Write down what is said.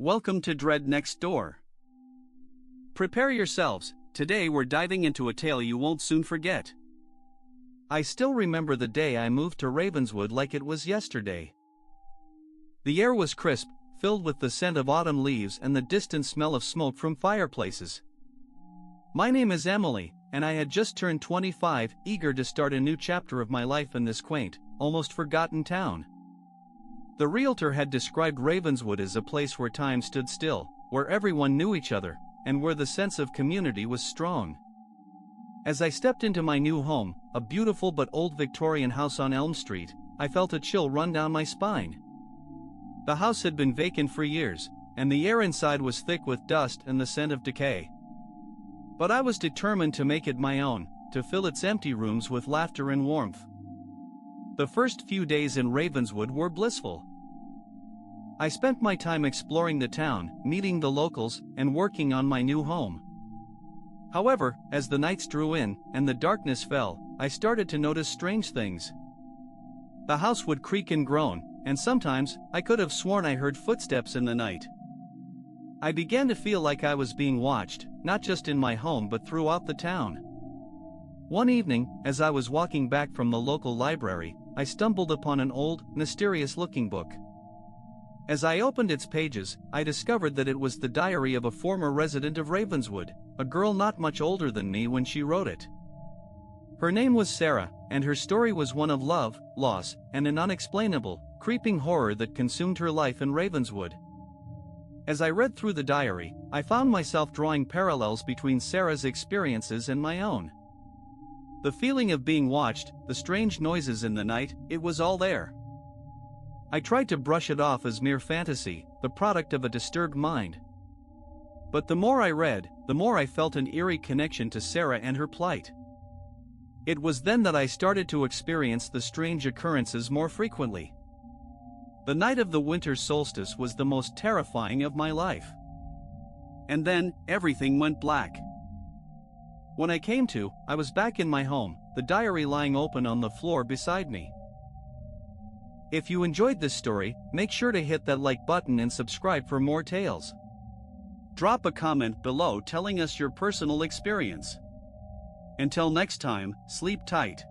Welcome to Dread Next Door. Prepare yourselves, today we're diving into a tale you won't soon forget. I still remember the day I moved to Ravenswood like it was yesterday. The air was crisp, filled with the scent of autumn leaves and the distant smell of smoke from fireplaces. My name is Emily, and I had just turned 25, eager to start a new chapter of my life in this quaint, almost forgotten town. The realtor had described Ravenswood as a place where time stood still, where everyone knew each other, and where the sense of community was strong. As I stepped into my new home, a beautiful but old Victorian house on Elm Street, I felt a chill run down my spine. The house had been vacant for years, and the air inside was thick with dust and the scent of decay. But I was determined to make it my own, to fill its empty rooms with laughter and warmth. The first few days in Ravenswood were blissful. I spent my time exploring the town, meeting the locals, and working on my new home. However, as the nights drew in, and the darkness fell, I started to notice strange things. The house would creak and groan, and sometimes, I could have sworn I heard footsteps in the night. I began to feel like I was being watched, not just in my home but throughout the town. One evening, as I was walking back from the local library, I stumbled upon an old, mysterious-looking book. As I opened its pages, I discovered that it was the diary of a former resident of Ravenswood, a girl not much older than me when she wrote it. Her name was Sarah, and her story was one of love, loss, and an unexplainable, creeping horror that consumed her life in Ravenswood. As I read through the diary, I found myself drawing parallels between Sarah's experiences and my own. The feeling of being watched, the strange noises in the night, it was all there. I tried to brush it off as mere fantasy, the product of a disturbed mind. But the more I read, the more I felt an eerie connection to Sarah and her plight. It was then that I started to experience the strange occurrences more frequently. The night of the winter solstice was the most terrifying of my life. And then, everything went black. When I came to, I was back in my home, the diary lying open on the floor beside me. If you enjoyed this story, make sure to hit that like button and subscribe for more tales. Drop a comment below telling us your personal experience. Until next time, sleep tight.